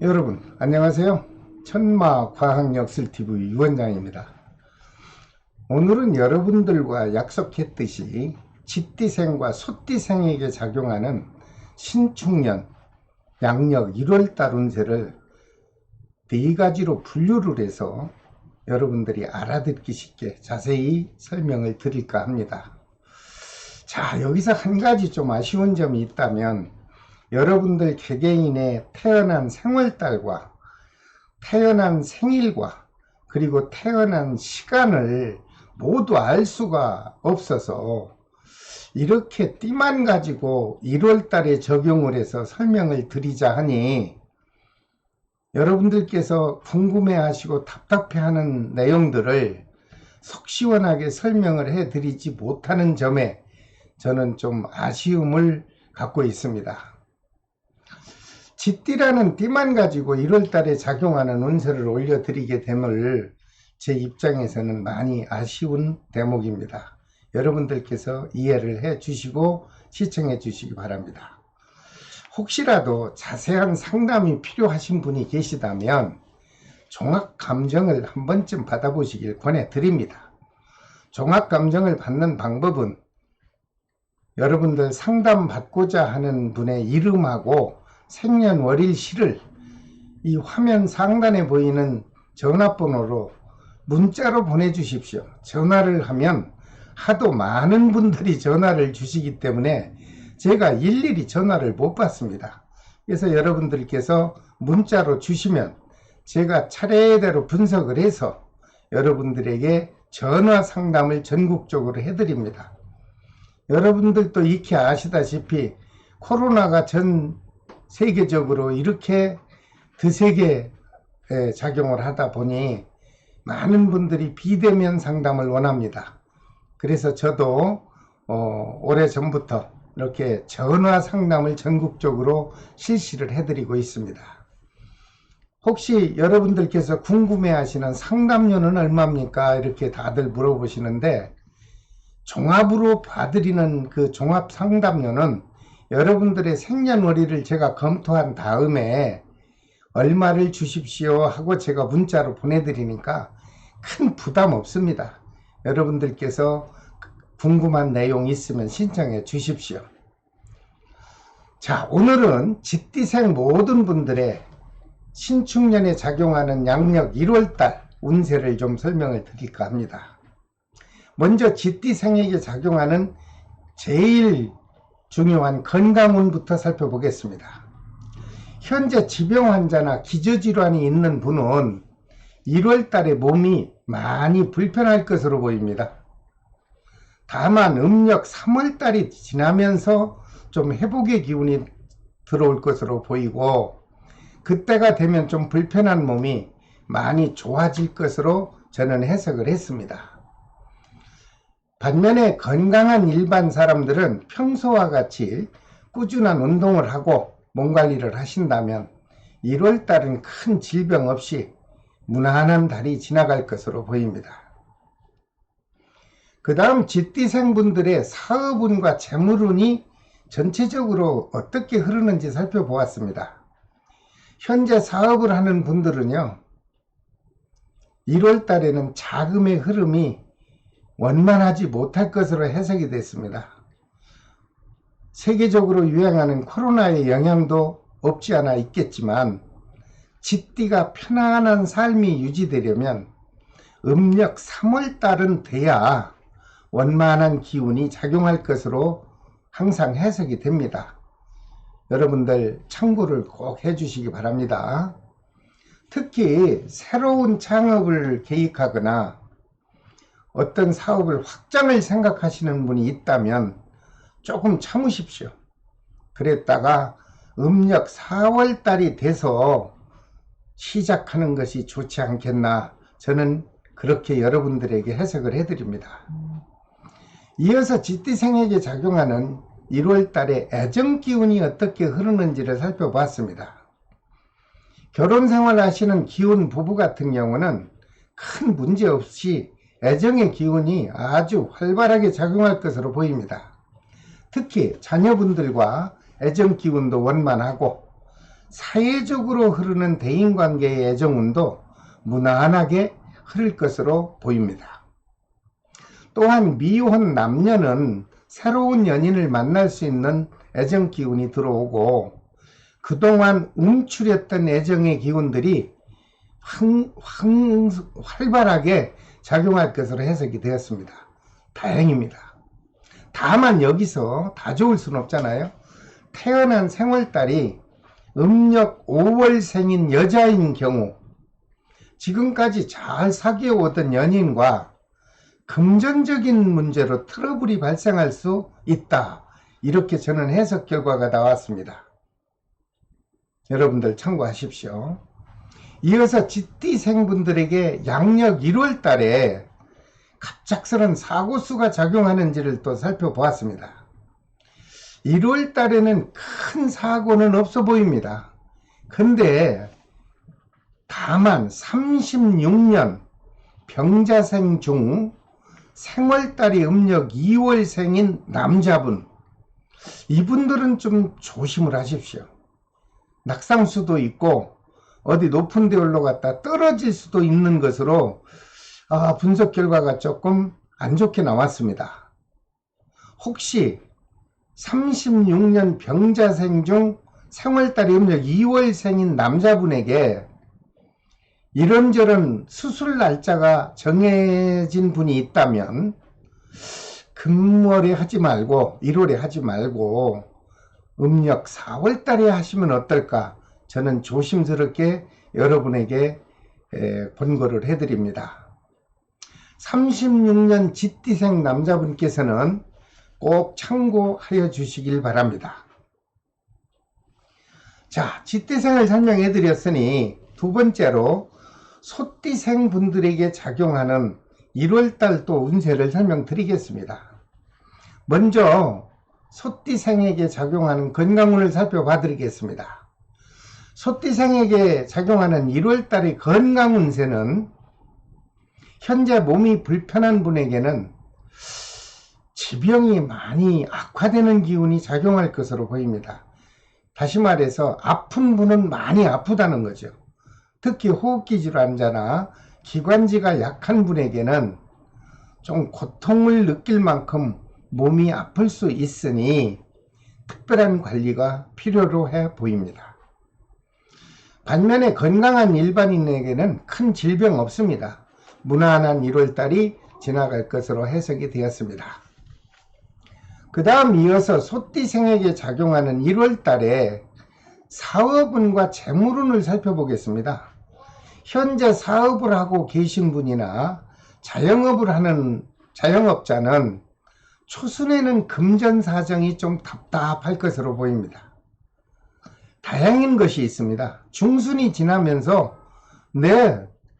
여러분 안녕하세요. 천마과학역술TV 유원장입니다. 오늘은 여러분들과 약속했듯이 쥐띠생과 소띠생에게 작용하는 신축년 양력 1월달 운세를 네 가지로 분류를 해서 여러분들이 알아듣기 쉽게 자세히 설명을 드릴까 합니다. 자, 여기서 한 가지 좀 아쉬운 점이 있다면 여러분들 개개인의 태어난 생월달과 태어난 생일과 그리고 태어난 시간을 모두 알 수가 없어서 이렇게 띠만 가지고 1월달에 적용을 해서 설명을 드리자 하니 여러분들께서 궁금해하시고 답답해하는 내용들을 속 시원하게 설명을 해드리지 못하는 점에 저는 좀 아쉬움을 갖고 있습니다. 쥐띠라는 띠만 가지고 1월달에 작용하는 운세를 올려드리게 됨을 제 입장에서는 많이 아쉬운 대목입니다. 여러분들께서 이해를 해 주시고 시청해 주시기 바랍니다. 혹시라도 자세한 상담이 필요하신 분이 계시다면 종합감정을 한 번쯤 받아보시길 권해드립니다. 종합감정을 받는 방법은 여러분들 상담받고자 하는 분의 이름하고 생년월일시를 이 화면 상단에 보이는 전화번호로 문자로 보내주십시오. 전화를 하면 하도 많은 분들이 전화를 주시기 때문에 제가 일일이 전화를 못 받습니다. 그래서 여러분들께서 문자로 주시면 제가 차례대로 분석을 해서 여러분들에게 전화 상담을 전국적으로 해드립니다. 여러분들도 익히 아시다시피 코로나가 전 세계적으로 이렇게 드세게 작용을 하다 보니 많은 분들이 비대면 상담을 원합니다. 그래서 저도 오래전부터 이렇게 전화 상담을 전국적으로 실시를 해드리고 있습니다. 혹시 여러분들께서 궁금해 하시는 상담료는 얼마입니까? 이렇게 다들 물어보시는데 종합으로 봐드리는 그 종합 상담료는 여러분들의 생년월일을 제가 검토한 다음에 얼마를 주십시오 하고 제가 문자로 보내드리니까 큰 부담 없습니다. 여러분들께서 궁금한 내용이 있으면 신청해 주십시오. 자, 오늘은 쥐띠생 모든 분들의 신축년에 작용하는 양력 1월달 운세를 좀 설명을 드릴까 합니다. 먼저 쥐띠생에게 작용하는 제일 중요한 건강운부터 살펴보겠습니다. 현재 지병 환자나 기저질환이 있는 분은 1월달에 몸이 많이 불편할 것으로 보입니다. 다만 음력 3월달이 지나면서 좀 회복의 기운이 들어올 것으로 보이고 그때가 되면 좀 불편한 몸이 많이 좋아질 것으로 저는 해석을 했습니다. 반면에 건강한 일반 사람들은 평소와 같이 꾸준한 운동을 하고 몸관리를 하신다면 1월달은 큰 질병 없이 무난한 달이 지나갈 것으로 보입니다. 그 다음 쥐띠생분들의 사업운과 재물운이 전체적으로 어떻게 흐르는지 살펴보았습니다. 현재 사업을 하는 분들은요 1월달에는 자금의 흐름이 원만하지 못할 것으로 해석이 됐습니다. 세계적으로 유행하는 코로나의 영향도 없지 않아 있겠지만 쥐띠가 편안한 삶이 유지되려면 음력 3월달은 돼야 원만한 기운이 작용할 것으로 항상 해석이 됩니다. 여러분들 참고를 꼭 해주시기 바랍니다. 특히 새로운 창업을 계획하거나 어떤 사업을 확장을 생각하시는 분이 있다면 조금 참으십시오. 그랬다가 음력 4월달이 돼서 시작하는 것이 좋지 않겠나 저는 그렇게 여러분들에게 해석을 해드립니다. 이어서 쥐띠생에게 작용하는 1월달의 애정기운이 어떻게 흐르는지를 살펴봤습니다. 결혼생활 하시는 기혼 부부 같은 경우는 큰 문제 없이 애정의 기운이 아주 활발하게 작용할 것으로 보입니다. 특히 자녀분들과 애정 기운도 원만하고 사회적으로 흐르는 대인관계의 애정운도 무난하게 흐를 것으로 보입니다. 또한 미혼 남녀는 새로운 연인을 만날 수 있는 애정 기운이 들어오고 그동안 움츠렸던 애정의 기운들이 활발하게 작용할 것으로 해석이 되었습니다. 다행입니다. 다만 여기서 다 좋을 수는 없잖아요. 태어난 생월달이 음력 5월생인 여자인 경우 지금까지 잘 사귀어오던 연인과 금전적인 문제로 트러블이 발생할 수 있다. 이렇게 저는 해석 결과가 나왔습니다. 여러분들 참고하십시오. 이어서 쥐띠생분들에게 양력 1월달에 갑작스런 사고수가 작용하는지를 또 살펴보았습니다. 1월달에는 큰 사고는 없어 보입니다. 근데 다만 36년 병자생 중 생월달이 음력 2월생인 남자분, 이분들은 좀 조심을 하십시오. 낙상수도 있고 어디 높은 데 올라갔다 떨어질 수도 있는 것으로 분석 결과가 조금 안 좋게 나왔습니다. 혹시 36년 병자생 중 생월달이 음력 2월생인 남자분에게 이런저런 수술 날짜가 정해진 분이 있다면 금월에 하지 말고 1월에 하지 말고 음력 4월달에 하시면 어떨까? 저는 조심스럽게 여러분에게 권고를 해드립니다. 36년 쥐띠생 남자분께서는 꼭 참고하여 주시길 바랍니다. 자, 쥐띠생을 설명해 드렸으니 두 번째로 소띠생 분들에게 작용하는 1월달 또 운세를 설명드리겠습니다. 먼저 소띠생에게 작용하는 건강운을 살펴봐 드리겠습니다. 소띠생에게 작용하는 1월달의 건강운세는 현재 몸이 불편한 분에게는 지병이 많이 악화되는 기운이 작용할 것으로 보입니다. 다시 말해서 아픈 분은 많이 아프다는 거죠. 특히 호흡기 질환자나 기관지가 약한 분에게는 좀 고통을 느낄 만큼 몸이 아플 수 있으니 특별한 관리가 필요로 해 보입니다. 반면에 건강한 일반인에게는 큰 질병 없습니다. 무난한 1월달이 지나갈 것으로 해석이 되었습니다. 그 다음 이어서 소띠생에게 작용하는 1월달에 사업운과 재물운을 살펴보겠습니다. 현재 사업을 하고 계신 분이나 자영업을 하는 자영업자는 초순에는 금전 사정이 좀 답답할 것으로 보입니다. 다행인 것이 있습니다. 중순이 지나면서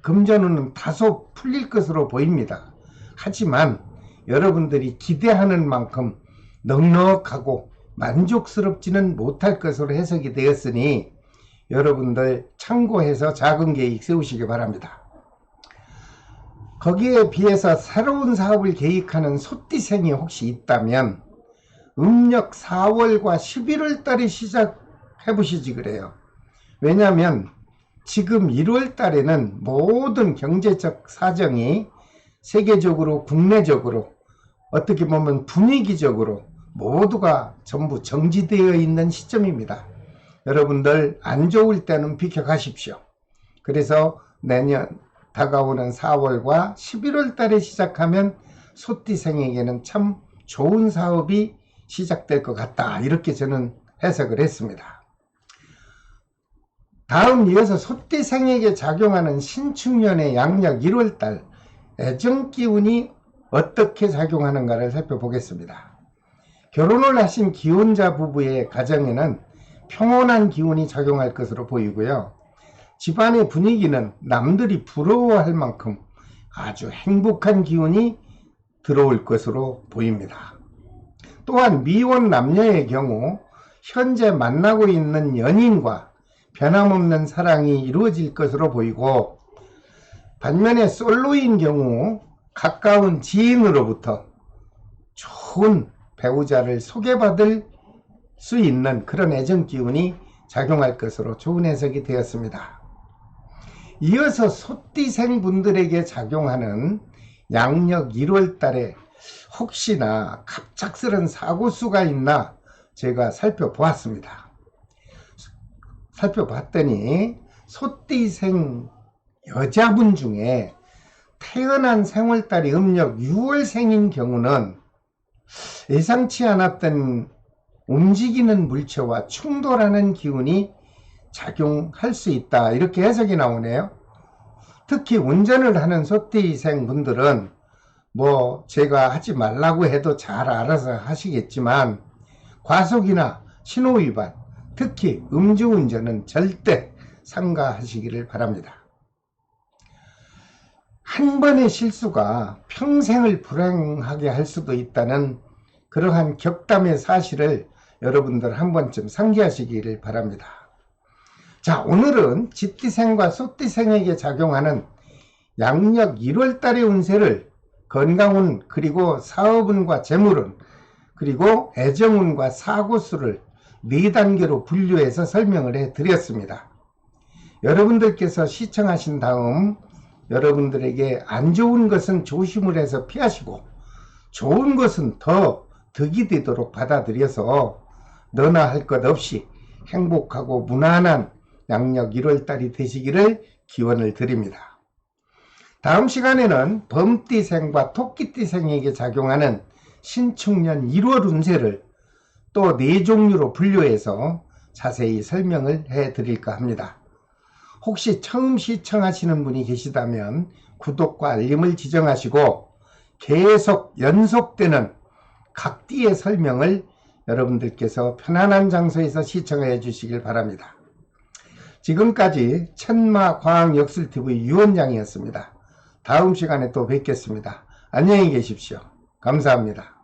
금전운은 다소 풀릴 것으로 보입니다. 하지만 여러분들이 기대하는 만큼 넉넉하고 만족스럽지는 못할 것으로 해석이 되었으니 여러분들 참고해서 작은 계획 세우시기 바랍니다. 거기에 비해서 새로운 사업을 계획하는 소띠생이 혹시 있다면 음력 4월과 11월 달에 시작해 보시지 그래요. 왜냐하면 지금 1월 달에는 모든 경제적 사정이 세계적으로 국내적으로 어떻게 보면 분위기적으로 모두가 전부 정지되어 있는 시점입니다. 여러분들 안 좋을 때는 비켜가십시오. 그래서 내년 다가오는 4월과 11월 달에 시작하면 소띠생에게는 참 좋은 사업이 시작될 것 같다. 이렇게 저는 해석을 했습니다. 다음 이어서 소띠생에게 작용하는 신축년의 양력 1월 달 애정기운이 어떻게 작용하는가를 살펴보겠습니다. 결혼을 하신 기혼자 부부의 가정에는 평온한 기운이 작용할 것으로 보이고요. 집안의 분위기는 남들이 부러워할 만큼 아주 행복한 기운이 들어올 것으로 보입니다. 또한 미혼 남녀의 경우 현재 만나고 있는 연인과 변함없는 사랑이 이루어질 것으로 보이고, 반면에 솔로인 경우 가까운 지인으로부터 좋은 배우자를 소개받을 수 있는 그런 애정 기운이 작용할 것으로 좋은 해석이 되었습니다. 이어서 소띠생 분들에게 작용하는 양력 1월달에 혹시나 갑작스런 사고수가 있나 제가 살펴보았습니다. 살펴봤더니 소띠생 여자분 중에 태어난 생월달이 음력 6월생인 경우는 예상치 않았던 움직이는 물체와 충돌하는 기운이 작용할 수 있다, 이렇게 해석이 나오네요. 특히 운전을 하는 소띠생 분들은 뭐 제가 하지 말라고 해도 잘 알아서 하시겠지만 과속이나 신호위반, 특히 음주운전은 절대 삼가하시기를 바랍니다. 한 번의 실수가 평생을 불행하게 할 수도 있다는 그러한 격담의 사실을 여러분들 한 번쯤 상기하시기를 바랍니다. 자, 오늘은 쥐띠생과 소띠생에게 작용하는 양력 1월달의 운세를 건강운, 그리고 사업운과 재물운, 그리고 애정운과 사고수를 4단계로 분류해서 설명을 해드렸습니다. 여러분들께서 시청하신 다음 여러분들에게 안 좋은 것은 조심을 해서 피하시고 좋은 것은 더 득이 되도록 받아들여서 너나 할 것 없이 행복하고 무난한 양력 1월달이 되시기를 기원을 드립니다. 다음 시간에는 범띠생과 토끼띠생에게 작용하는 신축년 1월 운세를 또 4종류로 분류해서 자세히 설명을 해드릴까 합니다. 혹시 처음 시청하시는 분이 계시다면 구독과 알림을 지정하시고 계속 연속되는 각 띠의 설명을 여러분들께서 편안한 장소에서 시청해 주시길 바랍니다. 지금까지 천마과학역술TV 유원장이었습니다. 다음 시간에 또 뵙겠습니다. 안녕히 계십시오. 감사합니다.